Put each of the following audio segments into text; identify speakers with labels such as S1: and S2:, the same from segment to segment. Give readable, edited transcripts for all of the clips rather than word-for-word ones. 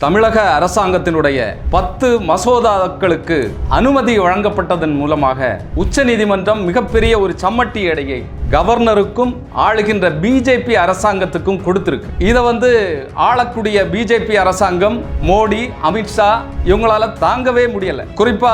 S1: தமிழக அரசாங்கத்தினுடைய 10 மசோதாக்களுக்கு அனுமதி வழங்கப்பட்டதன் மூலமாக உச்சநீதிமன்றம் மிகப்பெரிய ஒரு சம்மட்டி எடையை கவர்னருக்கும் ஆளுகின்ற பிஜேபி அரசாங்கத்துக்கும் கொடுத்திருக்கு. இதை ஆளக்கூடிய பிஜேபி அரசாங்கம் மோடி, அமித்ஷா இவங்களால தாங்கவே முடியல. குறிப்பா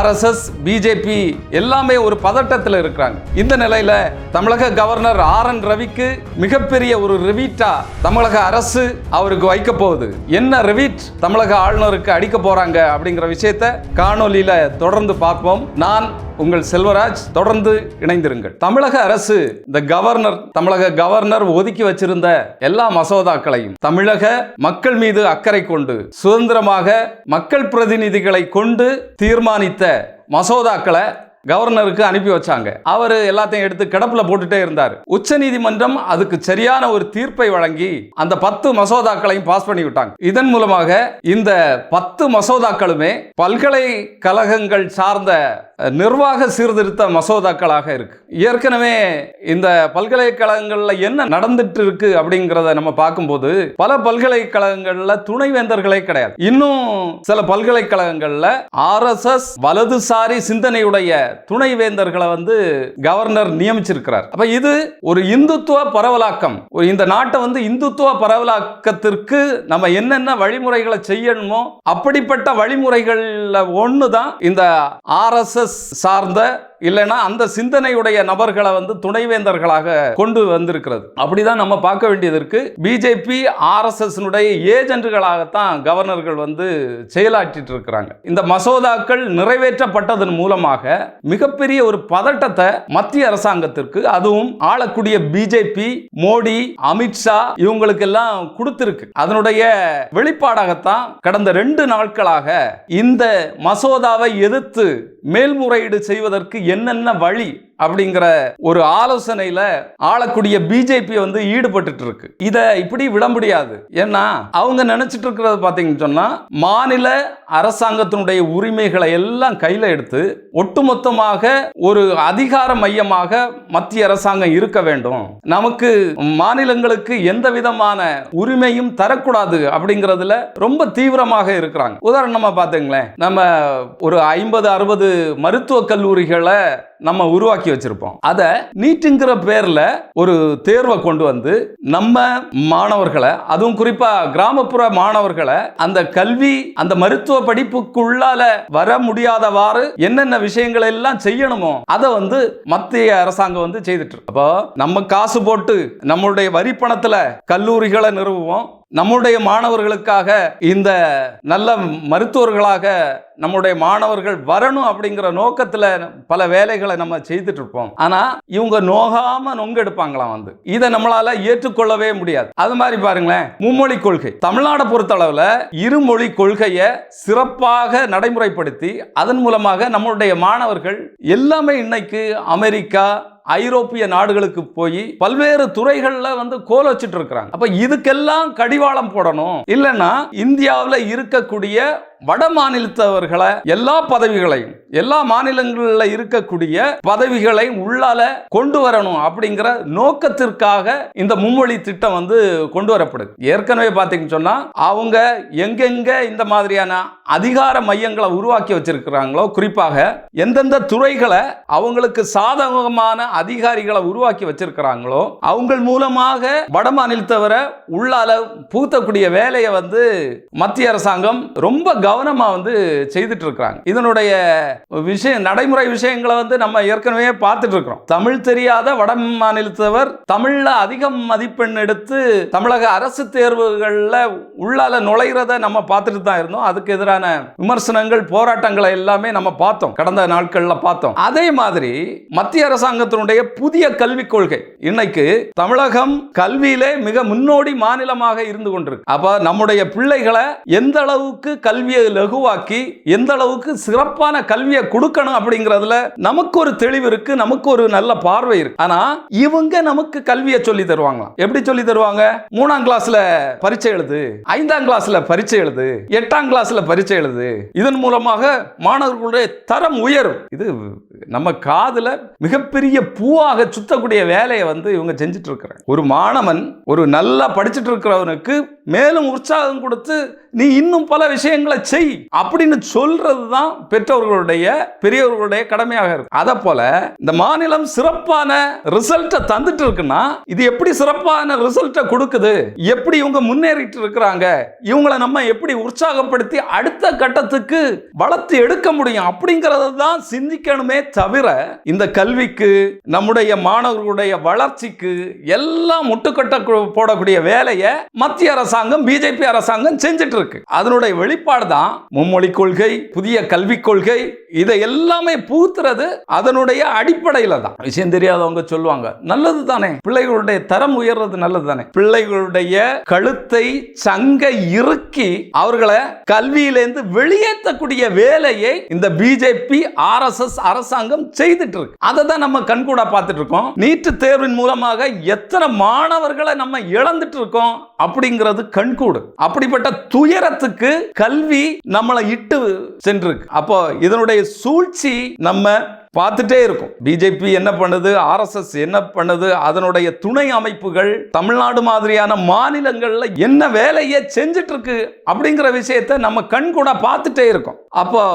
S1: RSS, பிஜேபி எல்லாமே ஒரு பதட்டத்தில் இருக்கிறாங்க. இந்த நிலையில தமிழக கவர்னர் RN ரவிக்கு மிகப்பெரிய ஒரு ரிவீட்டா தமிழக அரசு அவருக்கு வைக்க போகுது. என்ன ரிவீட் தமிழக ஆளுநருக்கு அடிக்க போறாங்க அப்படிங்கிற விஷயத்தை காணொலியில தொடர்ந்து பார்ப்போம். நான் உங்கள் செல்வராஜ், தொடர்ந்து இணைந்திருங்கள். தமிழக அரசு தமிழக கவர்னர் ஒதுக்கி வச்சிருந்த எல்லா மசோதாக்களையும் தமிழக மக்கள் மீது அக்கறை கொண்டு சுதந்திரமாக மக்கள் பிரதிநிதிகளை கொண்டு தீர்மானித்த மசோதாக்களை கவர்னருக்கு அனுப்பி வச்சாங்க. அவர் எல்லாத்தையும் எடுத்து கிடப்புல போட்டுட்டே இருந்தார். உச்சநீதிமன்றம் அதுக்கு சரியான ஒரு தீர்ப்பை வழங்கி அந்த 10 மசோதாக்களையும் பாஸ் பண்ணி விட்டாங்க. இதன் மூலமாக இந்த 10 மசோதாக்களுமே பல்கலைக்கழகங்கள் சார்ந்த நிர்வாக சீர்திருத்த மசோதாக்களாக இருக்கு. ஏற்கனவே இந்த பல்கலைக்கழகங்கள்ல என்ன நடந்துட்டு இருக்கு அப்படிங்கிறத நம்ம பார்க்கும்போது பல பல்கலைக்கழகங்கள்ல துணைவேந்தர்களே கிடையாது. இன்னும் சில பல்கலைக்கழகங்கள்ல RSS வலதுசாரி சிந்தனையுடைய துணைவேந்தர்களை கவர்னர் நியமிச்சிருக்கிறார். அப்ப இது ஒரு இந்துத்துவ பரவலாக்கம். இந்த நாட்டை இந்துத்துவ பரவலாக்கத்திற்கு நம்ம என்னென்ன வழிமுறைகளை செய்யணுமோ அப்படிப்பட்ட வழிமுறைகள்ல ஒண்ணுதான் இந்த RSS சார்ந்த இல்லைன்னா அந்த சிந்தனையுடைய நபர்களை துணைவேந்தர்களாக கொண்டு வந்திருக்கிறது. அப்படிதான் நம்ம பார்க்க வேண்டியது இருக்கு. பிஜேபி RSS ஏஜென்ட்களாகத்தான் கவர்னர்கள் செயலாற்றிட்டு இருக்கிறாங்க. இந்த மசோதாக்கள் நிறைவேற்றப்பட்டதன் மூலமாக மிகப்பெரிய ஒரு பதட்டத்தை மத்திய அரசாங்கத்திற்கு, அதுவும் ஆளக்கூடிய பிஜேபி, மோடி, அமித்ஷா இவங்களுக்கு எல்லாம் கொடுத்திருக்கு. அதனுடைய வெளிப்பாடாகத்தான் கடந்த 2 நாட்களாக இந்த மசோதாவை எதிர்த்து மேல்முறையீடு செய்வதற்கு என்னென்ன வழி அப்படிங்கிற ஒரு ஆலோசனையில ஆளக்கூடிய பிஜேபி ஈடுபட்டு இருக்கு. இதை இப்படி விட முடியாது. ஏன்னா அவங்க நினைச்சிட்டு இருக்கிறது பாத்தீங்கன்னு சொன்னா, மாநில அரசாங்கத்தினுடைய உரிமைகளை எல்லாம் கையில எடுத்து ஒட்டுமொத்தமாக ஒரு அதிகார மையமாக மத்திய அரசாங்கம் இருக்க வேண்டும், நமக்கு மாநிலங்களுக்கு எந்த விதமான உரிமையும் தரக்கூடாது அப்படிங்கிறதுல ரொம்ப தீவிரமாக இருக்கிறாங்க. உதாரணமா பாத்தீங்களேன், நம்ம ஒரு 50-60 மருத்துவக் கல்லூரிகளை நம்ம உருவாக்கி வச்சிருப்போம். அத நீட்டுங்கிற பேர்ல ஒரு தேர்வை கொண்டு நம்ம மாணவர்களை, அதுவும் குறிப்பா கிராமப்புற மாணவர்களை அந்த கல்வி, அந்த மருத்துவ படிப்புக்குள்ளால வர முடியாதவாறு என்னென்ன விஷயங்களை எல்லாம் செய்யணுமோ அதை மத்திய அரசாங்கம் செய்துட்டு இருக்கு. அப்போ நம்ம காசு போட்டு நம்மளுடைய வரி பணத்துல கல்லூரிகளை நிறுவுவோம். நம்முடைய மாணவர்களுக்காக இந்த நல்ல மருத்துவர்களாக நம்முடைய மாணவர்கள் வரணும் அப்படிங்கிற நோக்கத்துல பல வேலைகளை நம்ம செய்துட்டு இருப்போம். ஆனா இவங்க நோகாம நொங்கெடுப்பாங்களாம். இதை நம்மளால ஏற்றுக்கொள்ளவே முடியாது. அது மாதிரி பாருங்களேன், மும்மொழி கொள்கை தமிழ்நாடு பொறுத்தளவுல இருமொழி கொள்கையை சிறப்பாக நடைமுறைப்படுத்தி அதன் மூலமாக நம்மளுடைய மாணவர்கள் எல்லாமே இன்னைக்கு அமெரிக்கா, ஐரோப்பிய நாடுகளுக்கு போய் பல்வேறு துறைகள்ல கோல் வச்சுட்டு இருக்கிறாங்க. அப்ப இதுக்கெல்லாம் கடிவாளம் போடணும். இல்லைன்னா இந்தியாவில் இருக்கக்கூடிய வட மாநிலத்தவர்களை எல்லா பதவிகளையும், எல்லா மாநிலங்களில் இருக்கக்கூடிய பதவிகளை உள்ளால கொண்டு வரணும் அப்படிங்கிற நோக்கத்திற்காக இந்த மும்மொழி திட்டம் கொண்டு வரப்படுது. ஏற்கனவே பாத்தீங்கன்னு சொன்னா, அவங்க எங்கெங்க இந்த மாதிரியான அதிகார மையங்களை உருவாக்கி வச்சிருக்கிறாங்களோ, குறிப்பாக எந்தெந்த துறைகளை அவங்களுக்கு சாதகமான அதிகாரிகளை உருவாக்கி வச்சிருக்கிறாங்களோ அவங்க மூலமாக வட மாநிலத்தவரை உள்ளால பூத்தக்கூடிய வேலையை மத்திய அரசாங்கம் ரொம்ப கவனமா செய்துட்டு இருக்காங்க. இதனுடைய நடைமுறை விஷயங்களை நம்ம ஏற்கனவே பார்த்துட்டு இருக்கிறோம். தமிழ் தெரியாத வட மாநிலத்தவர் தமிழ்ல அதிக மதிப்பெண் எடுத்து தமிழக அரசு தேர்வுகள்ல உள்ளால நுழைகிறத நம்ம பார்த்துட்டு தான் இருந்தோம். அதுக்கு எதிரான விமர்சனங்கள், போராட்டங்களை எல்லாமே நம்ம பார்த்தோம், கடந்த நாட்கள்ல பார்த்தோம். அதே மாதிரி மத்திய அரசாங்கத்தினுடைய புதிய கல்விக் கொள்கை இன்னைக்கு தமிழகம் கல்வியிலே மிக முன்னோடி மாநிலமாக இருந்து கொண்டிருக்கு. அப்ப நம்முடைய பிள்ளைகளை எந்த அளவுக்கு கல்வியை லகுவாக்கி எந்த அளவுக்கு சிறப்பான கல்வியை கொடுக்கணும் அப்படிங்கிறதுல நமக்கு ஒரு தெளிவு இருக்கு, நமக்கு ஒரு நல்ல பார்வை இருக்கு. ஆனா இவங்க நமக்கு கல்வியை சொல்லி தருவாங்க. எப்படி சொல்லி தருவாங்க? 3ஆம் கிளாஸ்ல பரீட்சை எழுது, 5ஆம் கிளாஸ்ல பரீட்சை எழுது, 8ஆம் கிளாஸ்ல பரீட்சை எழுது. இதன் மூலமாக மாணவர்களுடைய தரம் உயரும். இது நம்ம காதுல மிகப்பெரிய பூவாக சுத்தக்கூடிய வேலையை இவங்க செஞ்சுட்டு இருக்கிறாங்க. ஒரு மாணவன், ஒரு நல்லா படிச்சுட்டு இருக்கிறவனுக்கு மேலும் உற்சாகம் கொடுத்து நீ இன்னும் பல விஷயங்களை செய் அப்படின்னு சொல்றது தான் பெற்றோர்களுடைய பெரியவர்களுடைய கடமையாக இருக்கும். அத போல இந்த மாநிலம் சிறப்பான ரிசல்ட்டை தந்துட்டு இருக்குன்னா இது எப்படி சிறப்பான ரிசல்ட்டை கொடுக்குது, எப்படி இவங்க முன்னேறிட்டு இருக்கிறாங்க, இவங்களை நம்ம எப்படி உற்சாகப்படுத்தி அடுத்த கட்டத்துக்கு வளர்த்து எடுக்க முடியும் அப்படிங்கறத தான் சிந்திக்கணுமே தவிர இந்த கல்விக்கு நம்முடைய மாணவர்களுடைய வளர்ச்சிக்கு எல்லாம் முட்டுக்கட்ட போடக்கூடிய வேலையை மத்திய அரசாங்கம் பிஜேபி அரசாங்கம் செஞ்சிட்டு இருக்கு. அதனுடைய வெளிப்பாடு தான் மும்மொழி கொள்கை, புதிய கல்விக் கொள்கை. இதை எல்லாமே பூத்துறது அதனுடைய அடிப்படையில தான். விஷயம் தெரியாதவங்க சொல்லுவாங்க நல்லது தானே, பிள்ளைகளுடைய தரம் உயர்றது நல்லது தானே. பிள்ளைகளுடைய கழுத்தை சங்கை இறுக்கி அவர்களை கல்வியிலிருந்து வெளியேற்றக்கூடிய வேலையை இந்த பிஜேபி ஆர்எஸ்எஸ் அரசாங்கம் செய்துட்டு இருக்கு. அதை தான் நம்ம கண்கூடா பார்த்துட்டு இருக்கோம். நீட் தேர்வின் மூலமாக எத்தனை மாணவர்களை நம்ம இழந்துட்டு இருக்கோம் அப்படிங்கிறது கண்கூடு. அப்படிப்பட்ட துயரத்துக்கு கல்வி நம்மளை இட்டு சென்றிருக்கு. அப்போ இதனுடைய சூழ்ச்சி நம்ம பார்த்துட்டே இருக்கும். பிஜேபி என்ன பண்ணுது, ஆர்எஸ்எஸ் என்ன பண்ணுது, அதனுடைய துணை அமைப்புகள் தமிழ்நாடு மாதிரியான மாநிலங்கள்ல என்ன வேலையை செஞ்சிட்டு இருக்கு அப்படிங்கிற விஷயத்தை நம்ம கண்கூட பார்த்துட்டே இருக்கோம். அப்போ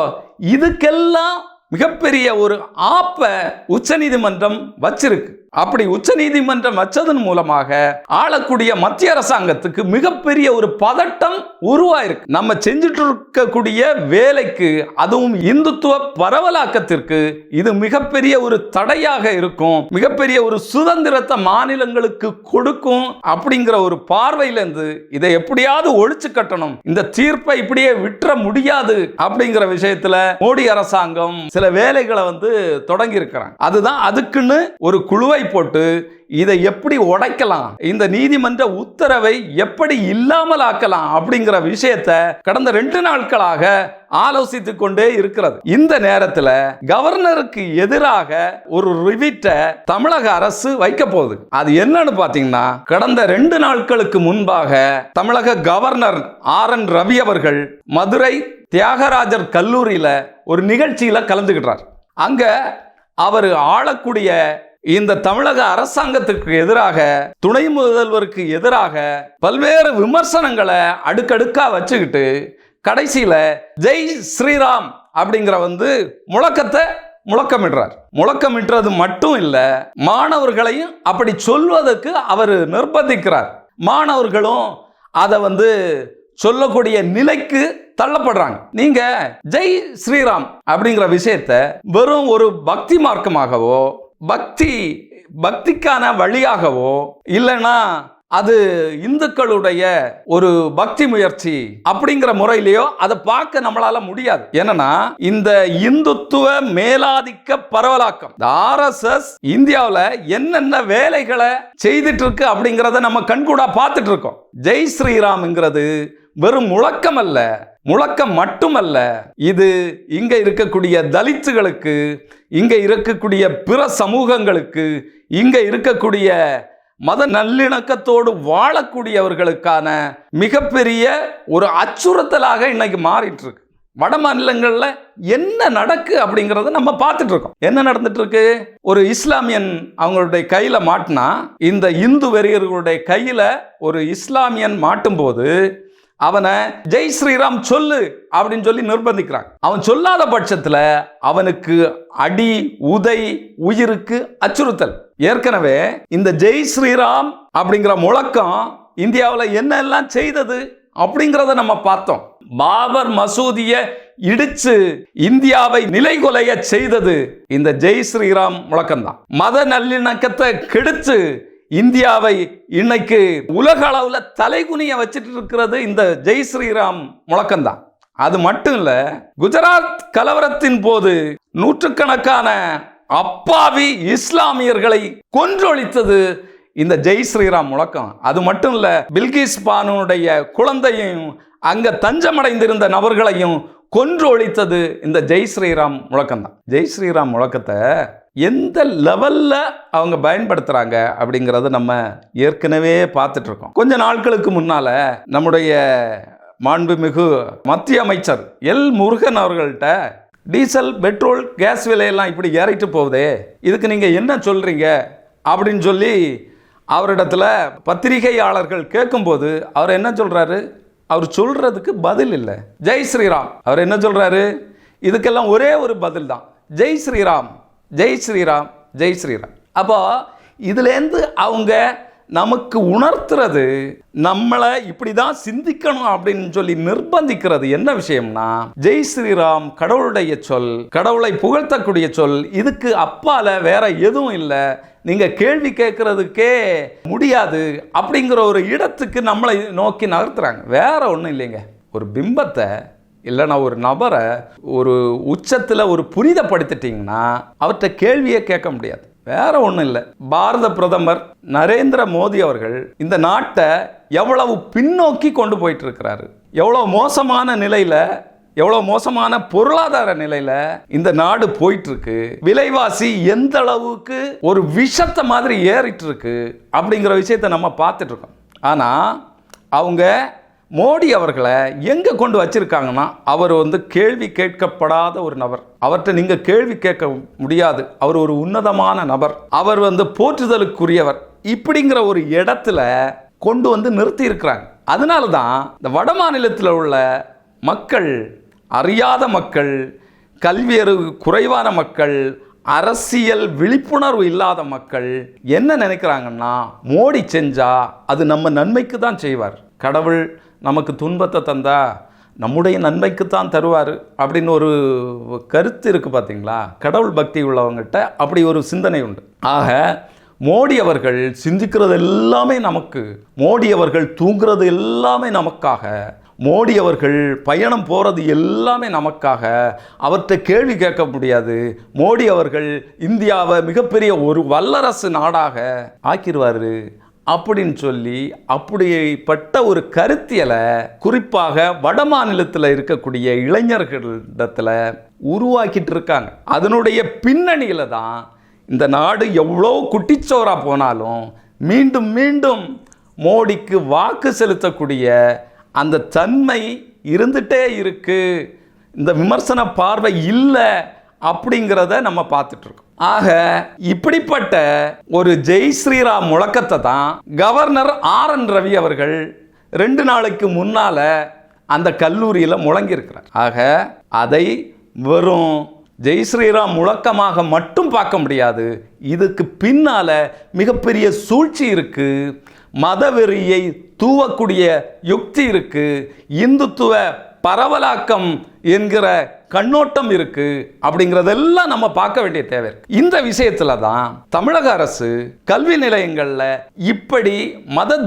S1: இதுக்கெல்லாம் மிகப்பெரிய ஒரு ஆப்ப உச்சநீதிமன்றம் வச்சிருக்கு. அப்படி உச்சநீதிமன்றம் வச்சதன் மூலமாக ஆளக்கூடிய மத்திய அரசாங்கத்துக்கு மிகப்பெரிய ஒரு பதட்டம் உருவாயிருக்கு. நம்ம செஞ்சுட்டு இருக்கக்கூடிய வேலைக்கு, அதுவும் இந்துத்துவ பரவலாக்கத்திற்கு இது மிகப்பெரிய ஒரு தடையாக இருக்கும், மிகப்பெரிய ஒரு சுதந்திரத்தை மாநிலங்களுக்கு கொடுக்கும் அப்படிங்கிற ஒரு பார்வையிலிருந்து இதை எப்படியாவது ஒழிச்சு கட்டணும், இந்த தீர்ப்பை இப்படியே விட்டுற முடியாது அப்படிங்கிற விஷயத்துல மோடி அரசாங்கம் சில வேலைகளை தொடங்கி இருக்கிறாங்க. அதுதான் அதுக்குன்னு ஒரு குழுவை போட்டு இதை எப்படி உடைக்கலாம், இந்த நீதிமன்ற உத்தரவை எப்படி இல்லாமல் ஆக்கலாம் அப்படிங்கிற விஷயத்தை கடந்த 2 நாட்களாக ஆலோசித்துக் கொண்டே இருக்கிறது. இந்த நேரத்தில் கவர்னருக்கு எதிராக ஒரு ரிவிட்டை தமிழக அரசு வைக்க போகுது. அது என்னன்னு பாத்தீங்கன்னா, கடந்த 2 நாட்களுக்கு முன்பாக தமிழக கவர்னர் RN ரவி அவர்கள் மதுரை தியாகராஜர் கல்லூரியில ஒரு நிகழ்ச்சியில கலந்துகிட்டார். அங்க அவர் ஆளக்கூடிய இந்த தமிழக அரசாங்கத்துக்கு எதிராக, துணை முதல்வருக்கு எதிராக பல்வேறு விமர்சனங்களை அடுக்கடுக்கா வச்சுக்கிட்டு கடைசியில ஜெய் ஸ்ரீராம் அப்படிங்கிற முழக்கத்தை முழக்கமிடுறார். முழக்கமிடுறது மட்டும் இல்ல, மாணவர்களையும் அப்படி சொல்வதற்கு அவர் நிர்பந்திக்கிறார். மாணவர்களும் அதை சொல்லக்கூடிய நிலைக்கு தள்ளப்படுறாங்க. நீங்க ஜெய் ஸ்ரீராம் அப்படிங்கிற விஷயத்தை வெறும் ஒரு பக்தி மார்க்கமாகவோ, பக்திக்கான வழியாகவோ, இல்லைன்னா அது இந்துக்களுடைய ஒரு பக்தி முயற்சி அப்படிங்கிற முறையிலேயோ அதை பார்க்க நம்மளால முடியாது. என்னன்னா, இந்த இந்துத்துவ மேலாதிக்க பரவலாக்கம் ஆர்எஸ்எஸ் இந்தியாவில் என்னென்ன வேலைகளை செய்துட்டு இருக்கு அப்படிங்கிறத நம்ம கண்கூடா பார்த்துட்டு இருக்கோம். ஜெய் ஸ்ரீராம்ங்கிறது வெறும் முழக்கம் அல்ல, முழக்கம் மட்டுமல்ல, இது இங்க இருக்கக்கூடிய தலித்துகளுக்கு, இங்க இருக்கக்கூடிய பிற சமூகங்களுக்கு, இங்க இருக்கக்கூடிய மத நல்லிணக்கத்தோடு வாழக்கூடியவர்களுக்கான மிகப்பெரிய ஒரு அச்சுறுத்தலாக இன்னைக்கு மாறிட்டு இருக்கு. வட மாநிலங்கள்ல என்ன நடக்கு அப்படிங்கறத நம்ம பார்த்துட்டு இருக்கோம். என்ன நடந்துட்டு இருக்கு, ஒரு இஸ்லாமியன் அவங்களுடைய கையில மாட்டினா, இந்த இந்து வெறியர்களுடைய கையில ஒரு இஸ்லாமியன் மாட்டும் போது அவனை ஜெய் ஸ்ரீராம் சொல்லு அப்படின்னு சொல்லி நிர்பந்திக்கிறாங்க. அவன் சொல்லாத பட்சத்துல அவனுக்கு அடி, உதை, உயிருக்கு அச்சுறுத்தல். ஏற்கனவே இந்த ஜெய் ஸ்ரீராம் அப்படிங்கிற முழக்கம் இந்தியாவில் என்னெல்லாம் செய்தது அப்படிங்கிறத நம்ம பார்த்தோம். பாபர் மசூதியை இடிச்சு இந்தியாவை நிலைகுலைய செய்தது இந்த ஜெய் ஸ்ரீராம் முழக்கம் தான். மத நல்லிணக்கத்தை கெடுத்து இந்தியாவை இன்னைக்கு உலக அளவுல தலைகுனிய வச்சிட்டு இருக்கிறது இந்த ஜெய் ஸ்ரீராம் முழக்கம் தான். அது மட்டும் இல்ல, குஜராத் கலவரத்தின் போது நூற்றுக்கணக்கான அப்பாவி இஸ்லாமியர்களை கொன்றொழித்தது இந்த ஜெய் ஸ்ரீராம் முழக்கம். அது மட்டும் இல்ல, பில்கிஸ் பானுடைய குழந்தையும் அங்க தஞ்சமடைந்திருந்த நபர்களையும் கொன்று ஒழித்தது இந்த ஜெய் ஸ்ரீராம் முழக்கம் தான். ஜெய் ஸ்ரீராம் முழக்கத்தை எந்த லெவல்ல அவங்க பயன்படுத்துறாங்க அப்படிங்கறத நம்ம ஏற்கனவே பார்த்துட்டு இருக்கோம். கொஞ்ச நாட்களுக்கு முன்னால நம்முடைய மாண்புமிகு மத்திய அமைச்சர் எல் முருகன் அவர்கள்ட்ட டீசல், பெட்ரோல், கேஸ் விலையெல்லாம் இப்படி ஏறிட்டு போகுதே, இதுக்கு நீங்க என்ன சொல்றீங்க அப்படின்னு சொல்லி அவரிடத்துல பத்திரிகையாளர்கள் கேட்கும்போது அவர் என்ன சொல்றாரு? அவர் சொல்றதுக்கு பதில் இல்லை. ஜெய் ஸ்ரீராம். அவர் என்ன சொல்றாரு? இதுக்கெல்லாம் ஒரே ஒரு பதில் தான், ஜெய் ஸ்ரீராம், ஜெய் ஸ்ரீராம், ஜெய் ஸ்ரீராம். அப்போ இதுலேருந்து அவங்க நமக்கு உணர்த்துறது, நம்மளை இப்படிதான் சிந்திக்கணும் அப்படின்னு சொல்லி நிர்பந்திக்கிறது என்ன விஷயம்னா, ஜெய் ஸ்ரீராம் கடவுளுடைய சொல், கடவுளை புகழ்த்தக்கூடிய சொல், இதுக்கு அப்பால வேற எதுவும் இல்லை, நீங்க கேள்வி கேட்கறதுக்கே முடியாது அப்படிங்கிற ஒரு இடத்துக்கு நம்மளை நோக்கி நகர்த்துறாங்க. வேற ஒன்றும் இல்லைங்க. ஒரு பிம்பத்தை இல்லைன்னா ஒரு நபரை ஒரு உச்சத்தில் ஒரு புனிதப்படுத்திட்டீங்கன்னா அவர்கிட்ட கேள்வியே கேட்க முடியாது. வேற ஒன்றும் இல்லை. பாரத பிரதமர் நரேந்திர மோடி அவர்கள் இந்த நாட்டை எவ்வளவு பின்னோக்கி கொண்டு போயிட்டு இருக்கிறாரு, எவ்வளோ மோசமான நிலையில, எவ்வளோ மோசமான பொருளாதார நிலையில இந்த நாடு போயிட்டு இருக்கு, விலைவாசி எந்த அளவுக்கு ஒரு விஷத்தை மாதிரி ஏறிட்டு இருக்கு அப்படிங்கிற விஷயத்தை நம்ம பார்த்துட்டு இருக்கோம். ஆனால் அவங்க மோடி அவர்களை எங்க கொண்டு வச்சிருக்காங்கன்னா, அவர் கேள்வி கேட்கப்படாத ஒரு நபர், அவர்கிட்ட நீங்க கேள்வி கேட்க முடியாது, அவர் ஒரு உன்னதமான நபர், அவர் போற்றுதலுக்குரியவர், இப்படிங்கிற ஒரு இடத்துல கொண்டு நிறுத்தி இருக்கிறாங்க. அதனால தான் இந்த வட மாநிலத்தில் உள்ள மக்கள், அறியாத மக்கள், கல்வியறிவு குறைவான மக்கள், அரசியல் விழிப்புணர்வு இல்லாத மக்கள் என்ன நினைக்கிறாங்கன்னா, மோடி செஞ்சா அது நம்ம நன்மைக்கு தான் செய்வார், கடவுள் நமக்கு துன்பத்தை தந்தா நம்முடைய நன்மைக்கு தான் தருவார் அப்படின்னு ஒரு கருத்து இருக்குது பார்த்தீங்களா. கடவுள் பக்தி உள்ளவங்ககிட்ட அப்படி ஒரு சிந்தனை உண்டு. ஆக மோடி அவர்கள் சிந்திக்கிறது எல்லாமே நமக்கு, மோடி அவர்கள் தூங்குறது எல்லாமே நமக்காக, மோடி அவர்கள் பயணம் போகிறது எல்லாமே நமக்காக, அவர்கிட்ட கேள்வி கேட்க முடியாது, மோடி அவர்கள் இந்தியாவை மிகப்பெரிய ஒரு வல்லரசு நாடாக ஆக்கிடுவார் அப்படின்னு சொல்லி அப்படிப்பட்ட ஒரு கருத்தியலை குறிப்பாக வட மாநிலத்தில் இருக்கக்கூடிய இளைஞர்களிடத்தில் உருவாக்கிட்டு இருக்காங்க. அதனுடைய பின்னணியில் தான் இந்த நாடு எவ்வளோ குட்டிச்சோரா போனாலும் மீண்டும் மீண்டும் மோடிக்கு வாக்கு செலுத்தக்கூடிய அந்த தன்மை இருந்துகிட்டே இருக்கு, இந்த விமர்சன பார்வை இல்லை அப்படிங்கிறத நம்ம பார்த்துட்டு இருக்கோம். ஆக இப்படிப்பட்ட ஒரு ஜெய் ஸ்ரீராம் முழக்கத்தை தான் கவர்னர் RN ரவி அவர்கள் 2 நாளைக்கு முன்னால அந்த கல்லூரியில் முழங்கியிருக்கிறார். ஆக அதை வெறும் ஜெய் ஸ்ரீராம் முழக்கமாக மட்டும் பார்க்க முடியாது, இதுக்கு பின்னால மிகப்பெரிய சூழ்ச்சி இருக்கு, மதவெறியை தூவக்கூடிய யுக்தி இருக்கு, இந்துத்துவ பரவலாக்கம் என்கிற கண்ணோட்டம் இருக்கு, அப்படிங்கிறதெல்லாம் நம்ம பார்க்க வேண்டிய தேவை. இந்த விஷயத்துல தான் தமிழக அரசு கல்வி நிலையங்கள்ல இப்படி மத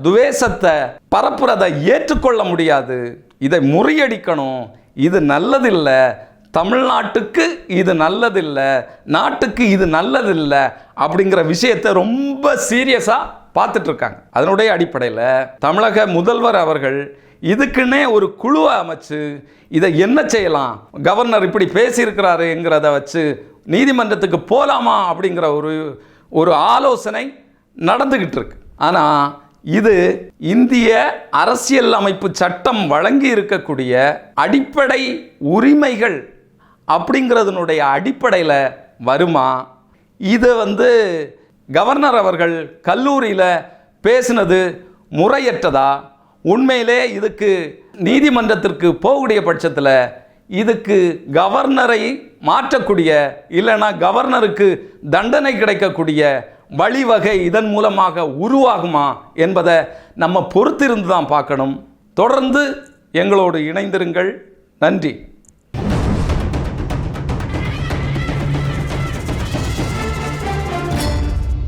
S1: துவேஷத்தை பரப்புறதை ஏற்றுக்கொள்ள முடியாது, இதை முறியடிக்கணும், இது நல்லதில்லை, தமிழ்நாட்டுக்கு இது நல்லதில்லை, நாட்டுக்கு இது நல்லதில்லை அப்படிங்கிற விஷயத்தை ரொம்ப சீரியஸாக பார்த்துட்டு இருக்காங்க. அதனுடைய அடிப்படையில் தமிழக முதல்வர் அவர்கள் இதுக்குன்னே ஒரு குழுவை அமைச்சு இதை என்ன செய்யலாம், கவர்னர் இப்படி பேசியிருக்கிறாருங்கிறத வச்சு நீதிமன்றத்துக்கு போகலாமா அப்படிங்கிற ஒரு ஆலோசனை நடந்துக்கிட்டு இருக்கு. ஆனால் இது இந்திய அரசியல் அமைப்பு சட்டம் வழங்கி இருக்கக்கூடிய அடிப்படை உரிமைகள் அப்படிங்கிறதுனுடைய அடிப்படையில் வருமா? இது கவர்னர் அவர்கள் கல்லூரியில் பேசினது முறையற்றதா? உண்மையிலே இதுக்கு நீதிமன்றத்திற்கு போகக்கூடிய பட்சத்தில் இதுக்கு கவர்னரை மாற்றக்கூடிய, இல்லைன்னா கவர்னருக்கு தண்டனை கிடைக்கக்கூடிய வழிவகை இதன் மூலமாக உருவாகுமா என்பதை நம்ம பொறுத்திருந்து தான் பார்க்கணும். தொடர்ந்து எங்களோடு இணைந்திருங்கள். நன்றி.